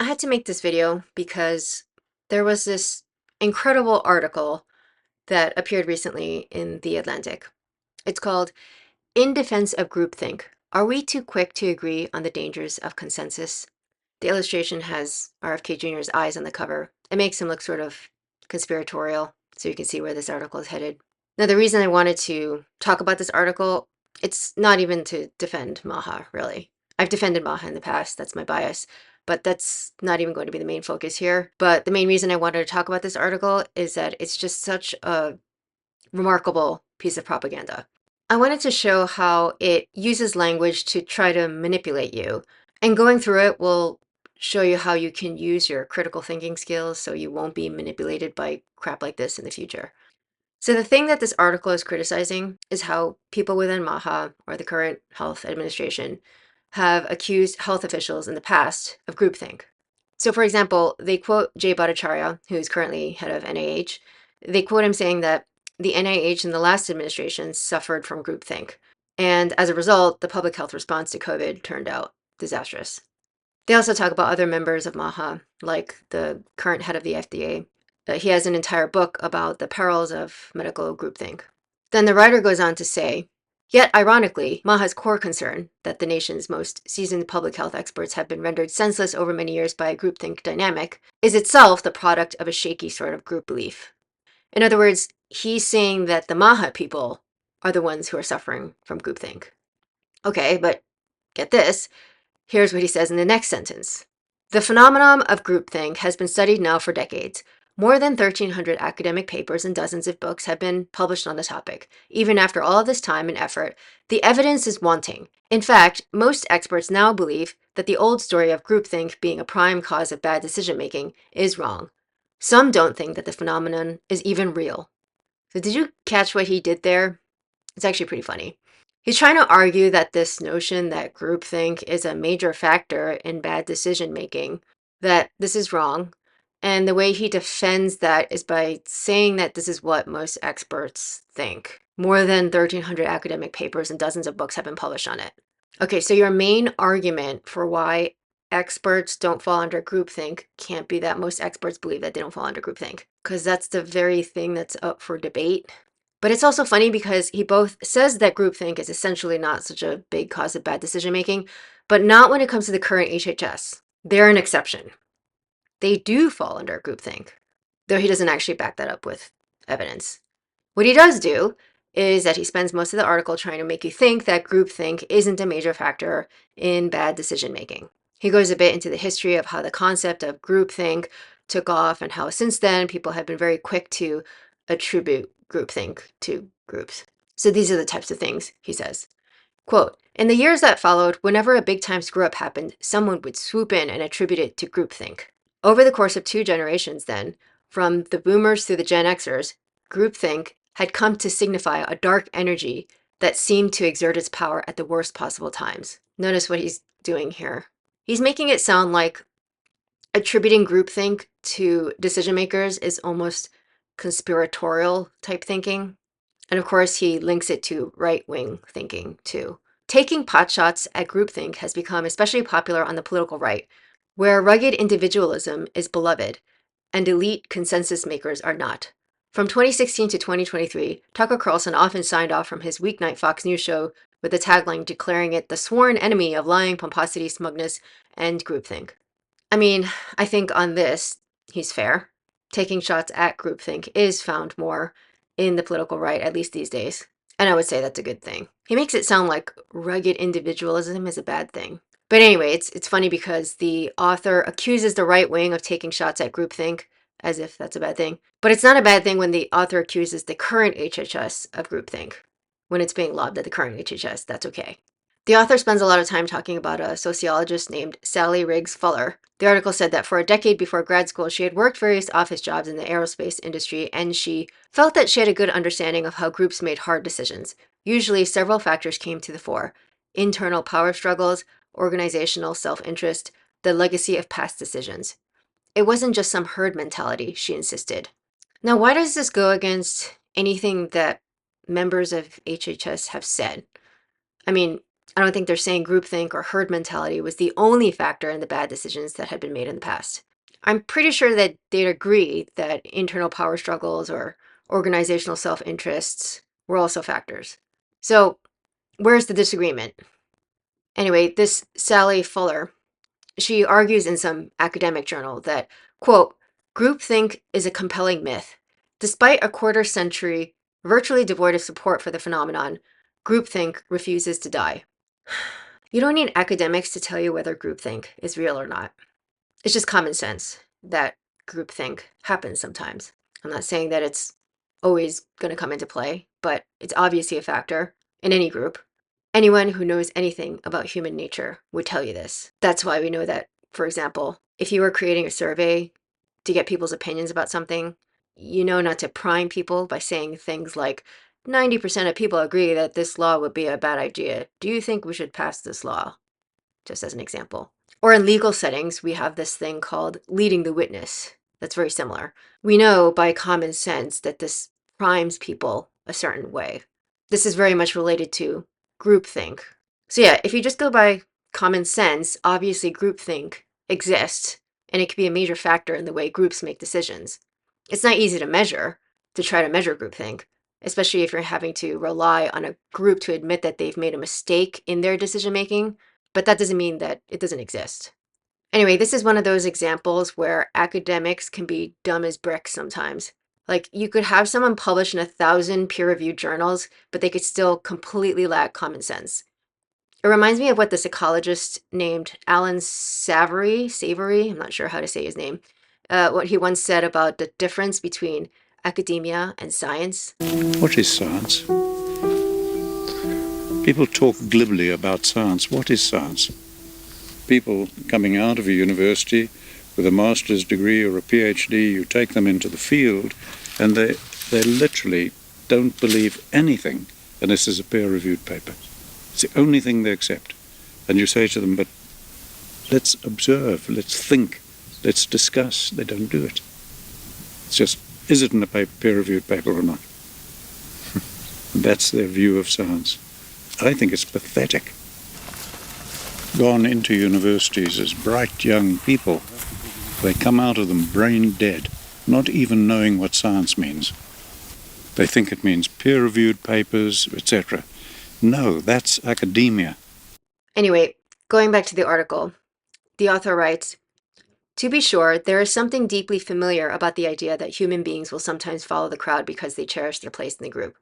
I had to make this video because there was this incredible article that appeared recently in The Atlantic. It's called In Defense of Groupthink. Are we too quick to agree on the dangers of consensus? The illustration has RFK Jr.'s eyes on the cover. It makes him look sort of conspiratorial, so you can see where this article is headed. Now, the reason I wanted to talk about this article, it's not even to defend MAHA, really. I've defended MAHA in the past, that's my bias, but that's not even going to be the main focus here. But the main reason I wanted to talk about this article is that it's just such a remarkable piece of propaganda. I wanted to show how it uses language to try to manipulate you. And going through it will show you how you can use your critical thinking skills so you won't be manipulated by crap like this in the future. So the thing that this article is criticizing is how people within MAHA, or the current health administration, have accused health officials in the past of groupthink. So for example, they quote Jay Bhattacharya, who is currently head of NIH. They quote him saying that the NIH in the last administration suffered from groupthink. And as a result, the public health response to COVID turned out disastrous. They also talk about other members of MAHA, like the current head of the FDA. He has an entire book about the perils of medical groupthink. Then the writer goes on to say, yet ironically, MAHA's core concern, that the nation's most seasoned public health experts have been rendered senseless over many years by a groupthink dynamic, is itself the product of a shaky sort of group belief. In other words, he's saying that the MAHA people are the ones who are suffering from groupthink. Okay, but get this. Here's what he says in the next sentence. The phenomenon of groupthink has been studied now for decades. More than 1,300 academic papers and dozens of books have been published on the topic. Even after all this time and effort, the evidence is wanting. In fact, most experts now believe that the old story of groupthink being a prime cause of bad decision-making is wrong. Some don't think that the phenomenon is even real. So did you catch what he did there? It's actually pretty funny. He's trying to argue that this notion that groupthink is a major factor in bad decision making, that this is wrong. And the way he defends that is by saying that this is what most experts think. More than 1,300 academic papers and dozens of books have been published on it. Okay, so your main argument for why experts don't fall under groupthink can't be that most experts believe that they don't fall under groupthink, because that's the very thing that's up for debate. But it's also funny because he both says that groupthink is essentially not such a big cause of bad decision making, but not when it comes to the current HHS. They're an exception. They do fall under groupthink, though he doesn't actually back that up with evidence. What he does do is that he spends most of the article trying to make you think that groupthink isn't a major factor in bad decision making. He goes a bit into the history of how the concept of groupthink took off and how since then people have been very quick to attribute groupthink to groups. So these are the types of things he says. Quote, in the years that followed, whenever a big-time screw-up happened, someone would swoop in and attribute it to groupthink. Over the course of 2 generations then, from the boomers through the Gen Xers, groupthink had come to signify a dark energy that seemed to exert its power at the worst possible times. Notice what he's doing here. He's making it sound like attributing groupthink to decision makers is almost conspiratorial type thinking. And of course, he links it to right-wing thinking too. Taking potshots at groupthink has become especially popular on the political right, where rugged individualism is beloved and elite consensus makers are not. From 2016 to 2023, Tucker Carlson often signed off from his weeknight Fox News show with the tagline declaring it the sworn enemy of lying, pomposity, smugness, and groupthink. I mean, I think on this, he's fair. Taking shots at groupthink is found more in the political right, at least these days. And I would say that's a good thing. He makes it sound like rugged individualism is a bad thing. But anyway, it's funny because the author accuses the right wing of taking shots at groupthink, as if that's a bad thing. But it's not a bad thing when the author accuses the current HHS of groupthink. When it's being lobbed at the current HHS, that's okay. The author spends a lot of time talking about a sociologist named Sally Riggs Fuller. The article said that for a decade before grad school, she had worked various office jobs in the aerospace industry, and she felt that she had a good understanding of how groups made hard decisions. Usually, several factors came to the fore: internal power struggles, organizational self-interest, the legacy of past decisions. It wasn't just some herd mentality, she insisted. Now, why does this go against anything that members of HHS have said? I mean, I don't think they're saying groupthink or herd mentality was the only factor in the bad decisions that had been made in the past. I'm pretty sure that they'd agree that internal power struggles or organizational self-interests were also factors. So where's the disagreement? Anyway, this Sally Fuller, she argues in some academic journal that, quote, groupthink is a compelling myth. Despite a quarter century virtually devoid of support for the phenomenon, groupthink refuses to die. You don't need academics to tell you whether groupthink is real or not. It's just common sense that groupthink happens sometimes. I'm not saying that it's always going to come into play, but it's obviously a factor in any group. Anyone who knows anything about human nature would tell you this. That's why we know that, for example, if you were creating a survey to get people's opinions about something, you know not to prime people by saying things like, 90% of people agree that this law would be a bad idea. Do you think we should pass this law? Just as an example. Or in legal settings, we have this thing called leading the witness. That's very similar. We know by common sense that this primes people a certain way. This is very much related to groupthink. So yeah, if you just go by common sense, obviously groupthink exists, and it could be a major factor in the way groups make decisions. It's not easy to try to measure groupthink, especially if you're having to rely on a group to admit that they've made a mistake in their decision making, but that doesn't mean that it doesn't exist. Anyway, this is one of those examples where academics can be dumb as bricks sometimes. Like, you could have someone publish in 1,000 peer-reviewed journals, but they could still completely lack common sense. It reminds me of what the psychologist named Alan Savory, I'm not sure how to say his name, what he once said about the difference between academia and science. What is science? People talk glibly about science. What is science? People coming out of a university with a master's degree or a PhD, you take them into the field and they literally don't believe anything unless there's a peer-reviewed paper. It's the only thing they accept. And you say to them, but let's observe, let's think, let's discuss. They don't do it. It's just, is it in a peer-reviewed paper or not? And that's their view of science. I think it's pathetic. Gone into universities as bright young people, they come out of them brain dead, not even knowing what science means. They think it means peer-reviewed papers, etc. No, that's academia. Anyway, going back to the article, the author writes, to be sure, there is something deeply familiar about the idea that human beings will sometimes follow the crowd because they cherish their place in the group.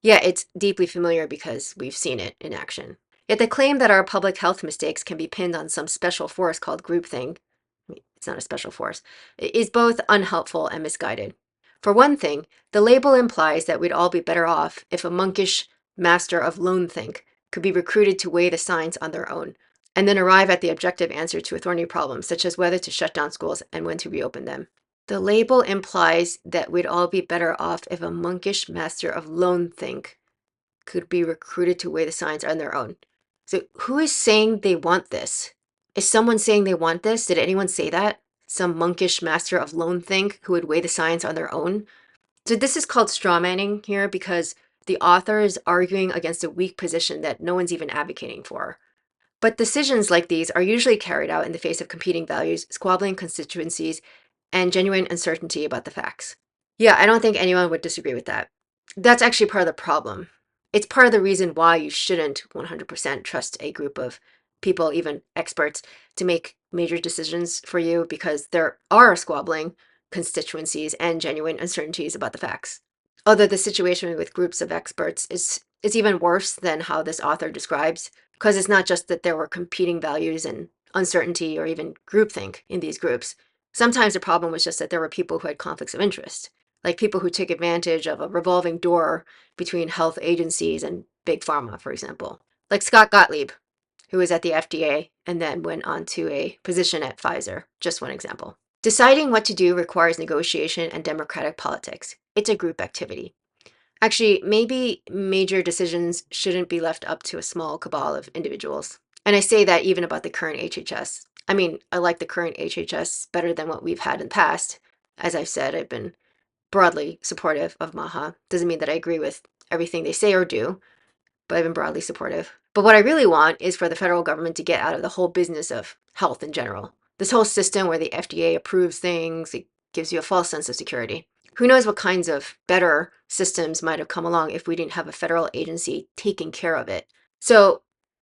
Yeah, it's deeply familiar because we've seen it in action. Yet the claim that our public health mistakes can be pinned on some special force called groupthink, it's not a special force, is both unhelpful and misguided. For one thing, the label implies that we'd all be better off if a monkish master of lone think could be recruited to weigh the signs on their own, and then arrive at the objective answer to a thorny problem, such as whether to shut down schools and when to reopen them. The label implies that we'd all be better off if a monkish master of lone think could be recruited to weigh the signs on their own. So who is saying they want this? Is someone saying they want this? Did anyone say that? Some monkish master of lone think who would weigh the signs on their own? So this is called strawmanning here because the author is arguing against a weak position that no one's even advocating for. But decisions like these are usually carried out in the face of competing values, squabbling constituencies, and genuine uncertainty about the facts. Yeah, I don't think anyone would disagree with that. That's actually part of the problem. It's part of the reason why you shouldn't 100% trust a group of people, even experts, to make major decisions for you because there are squabbling constituencies and genuine uncertainties about the facts. Although the situation with groups of experts is even worse than how this author describes, because it's not just that there were competing values and uncertainty or even groupthink in these groups. Sometimes the problem was just that there were people who had conflicts of interest, like people who took advantage of a revolving door between health agencies and big pharma, for example. Like Scott Gottlieb, who was at the FDA and then went on to a position at Pfizer, just one example. Deciding what to do requires negotiation and democratic politics. It's a group activity. Actually, maybe major decisions shouldn't be left up to a small cabal of individuals. And I say that even about the current HHS. I mean, I like the current HHS better than what we've had in the past. As I've said, I've been broadly supportive of MAHA. Doesn't mean that I agree with everything they say or do, but I've been broadly supportive. But what I really want is for the federal government to get out of the whole business of health in general. This whole system where the FDA approves things, it gives you a false sense of security. Who knows what kinds of better systems might have come along if we didn't have a federal agency taking care of it. So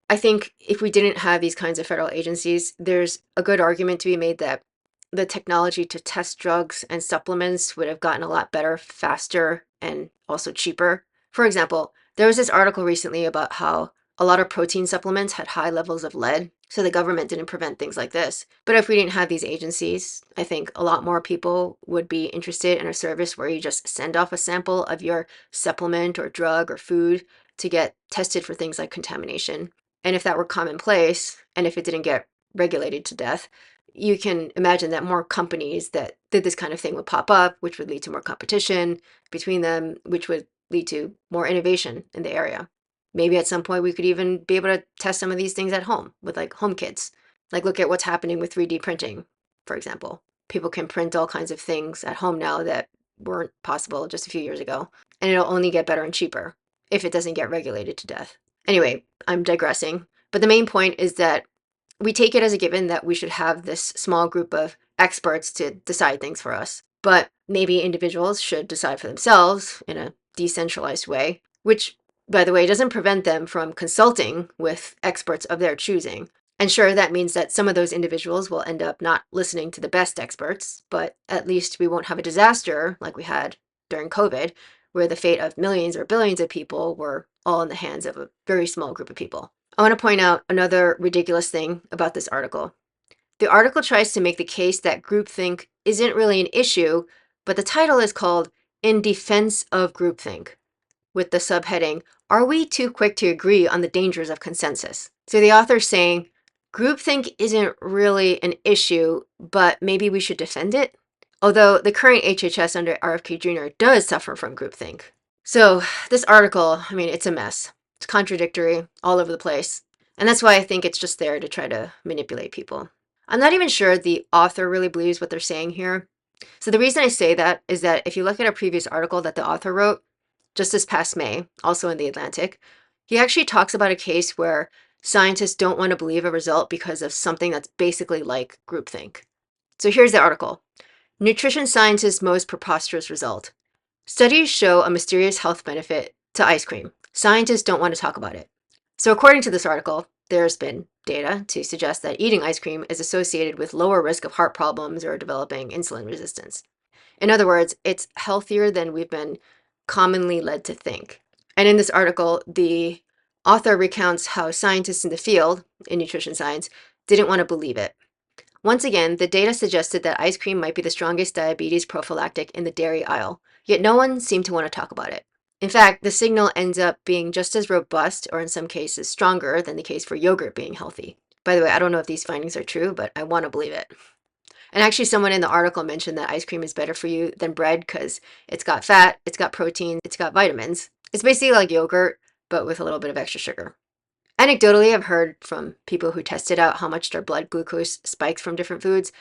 I think if we didn't have these kinds of federal agencies, there's a good argument to be made that the technology to test drugs and supplements would have gotten a lot better, faster, and also cheaper. For example, there was this article recently about how a lot of protein supplements had high levels of lead, so the government didn't prevent things like this. But if we didn't have these agencies, I think a lot more people would be interested in a service where you just send off a sample of your supplement or drug or food to get tested for things like contamination. And if that were commonplace, and if it didn't get regulated to death, you can imagine that more companies that did this kind of thing would pop up, which would lead to more competition between them, which would lead to more innovation in the area. Maybe at some point we could even be able to test some of these things at home with like home kits. Like look at what's happening with 3D printing, for example. People can print all kinds of things at home now that weren't possible just a few years ago. And it'll only get better and cheaper if it doesn't get regulated to death. Anyway, I'm digressing. But the main point is that we take it as a given that we should have this small group of experts to decide things for us. But maybe individuals should decide for themselves in a decentralized way, which, by the way, doesn't prevent them from consulting with experts of their choosing. And sure, that means that some of those individuals will end up not listening to the best experts, but at least we won't have a disaster like we had during COVID, where the fate of millions or billions of people were all in the hands of a very small group of people. I want to point out another ridiculous thing about this article. The article tries to make the case that groupthink isn't really an issue, but the title is called In Defense of Groupthink, with the subheading, Are we too quick to agree on the dangers of consensus? So the author's saying, groupthink isn't really an issue, but maybe we should defend it? Although the current HHS under RFK Jr. does suffer from groupthink. So this article, I mean, it's a mess. It's contradictory all over the place. And that's why I think it's just there to try to manipulate people. I'm not even sure the author really believes what they're saying here. So the reason I say that is that if you look at a previous article that the author wrote, just this past May, also in The Atlantic, he actually talks about a case where scientists don't want to believe a result because of something that's basically like groupthink. So here's the article. Nutrition scientists' most preposterous result. Studies show a mysterious health benefit to ice cream. Scientists don't want to talk about it. So according to this article, there's been data to suggest that eating ice cream is associated with lower risk of heart problems or developing insulin resistance. In other words, it's healthier than we've been commonly led to think. And in this article, the author recounts how scientists in the field, in nutrition science, didn't want to believe it. Once again, the data suggested that ice cream might be the strongest diabetes prophylactic in the dairy aisle, yet no one seemed to want to talk about it. In fact, the signal ends up being just as robust, or in some cases stronger, than the case for yogurt being healthy. By the way, I don't know if these findings are true, but I want to believe it. And actually, someone in the article mentioned that ice cream is better for you than bread because it's got fat, it's got protein, it's got vitamins. It's basically like yogurt, but with a little bit of extra sugar. Anecdotally, I've heard from people who tested out how much their blood glucose spikes from different foods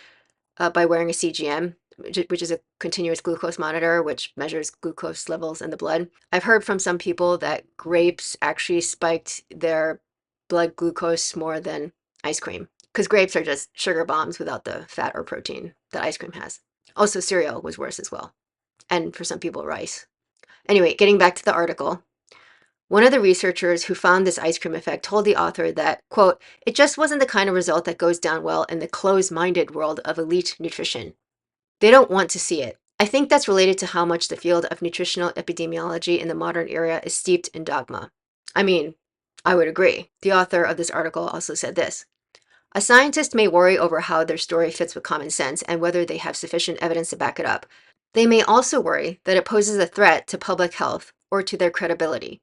by wearing a CGM, which is a continuous glucose monitor, which measures glucose levels in the blood. I've heard from some people that grapes actually spiked their blood glucose more than ice cream, because grapes are just sugar bombs without the fat or protein that ice cream has. Also, cereal was worse as well, and for some people, rice. Anyway, getting back to the article, one of the researchers who found this ice cream effect told the author that, quote, it just wasn't the kind of result that goes down well in the closed-minded world of elite nutrition. They don't want to see it. I think that's related to how much the field of nutritional epidemiology in the modern era is steeped in dogma. I mean, I would agree. The author of this article also said this. A scientist may worry over how their story fits with common sense and whether they have sufficient evidence to back it up. They may also worry that it poses a threat to public health or to their credibility.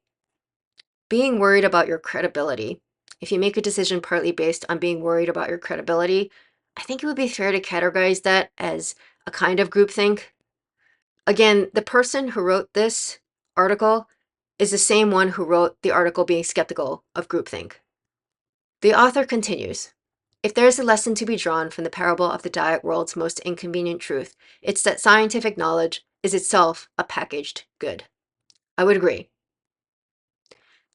Being worried about your credibility, if you make a decision partly based on being worried about your credibility, I think it would be fair to categorize that as a kind of groupthink. Again, the person who wrote this article is the same one who wrote the article being skeptical of groupthink. The author continues, if there is a lesson to be drawn from the parable of the diet world's most inconvenient truth, it's that scientific knowledge is itself a packaged good. I would agree.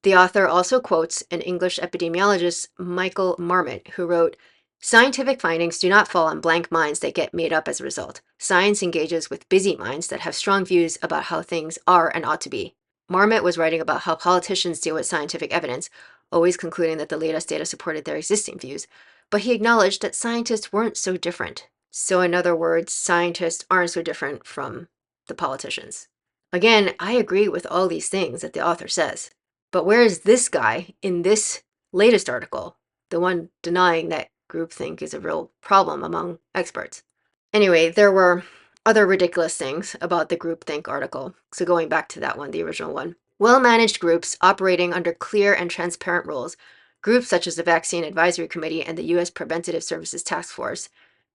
The author also quotes an English epidemiologist, Michael Marmot, who wrote, "Scientific findings do not fall on blank minds that get made up as a result. Science engages with busy minds that have strong views about how things are and ought to be." Marmot was writing about how politicians deal with scientific evidence, always concluding that the latest data supported their existing views, but he acknowledged that scientists weren't so different. So, in other words, scientists aren't so different from the politicians. Again, I agree with all these things that the author says. But where is this guy in this latest article, the one denying that groupthink is a real problem among experts? Anyway, there were other ridiculous things about the groupthink article. So going back to that one, the original one. Well-managed groups operating under clear and transparent rules, groups such as the Vaccine Advisory Committee and the U.S. Preventative Services Task Force,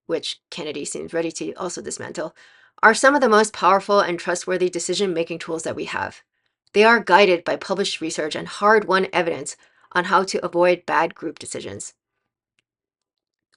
which Kennedy seems ready to also dismantle, are some of the most powerful and trustworthy decision-making tools that we have. They are guided by published research and hard-won evidence on how to avoid bad group decisions.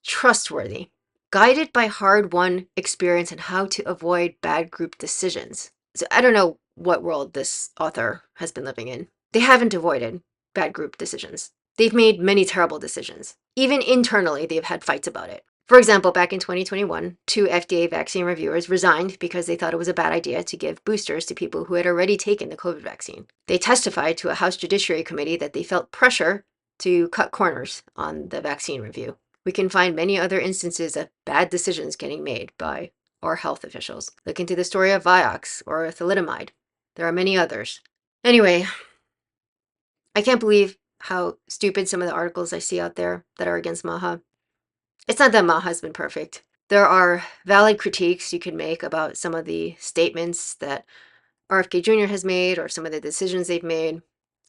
Trustworthy. Guided by hard-won experience and how to avoid bad group decisions. So I don't know what world this author has been living in. They haven't avoided bad group decisions. They've made many terrible decisions. Even internally, they've had fights about it. For example, back in 2021, 2 FDA vaccine reviewers resigned because they thought it was a bad idea to give boosters to people who had already taken the COVID vaccine. They testified to a House Judiciary Committee that they felt pressure to cut corners on the vaccine review. We can find many other instances of bad decisions getting made by our health officials. Look into the story of Vioxx or thalidomide. There are many others. Anyway, I can't believe how stupid some of the articles I see out there that are against MAHA. It's not that MAHA has been perfect. There are valid critiques you can make about some of the statements that RFK Jr. has made or some of the decisions they've made.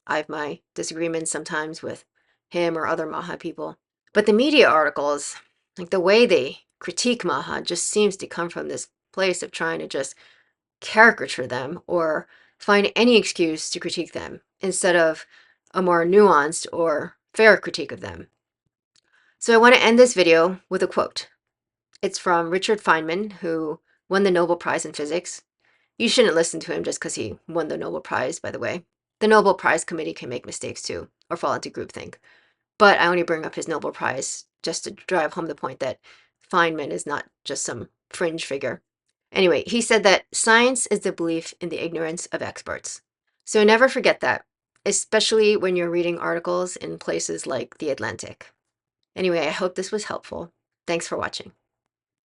I have my disagreements sometimes with him or other MAHA people. But the media articles, like the way they critique MAHA, just seems to come from this place of trying to just caricature them or find any excuse to critique them instead of a more nuanced or fair critique of them. So I want to end this video with a quote. It's from Richard Feynman, who won the Nobel Prize in Physics. You shouldn't listen to him just because he won the Nobel Prize, by the way. The Nobel Prize Committee can make mistakes too, or fall into groupthink. But I only bring up his Nobel Prize just to drive home the point that Feynman is not just some fringe figure. Anyway, he said that science is the belief in the ignorance of experts. So never forget that, especially when you're reading articles in places like The Atlantic. Anyway, I hope this was helpful. Thanks for watching.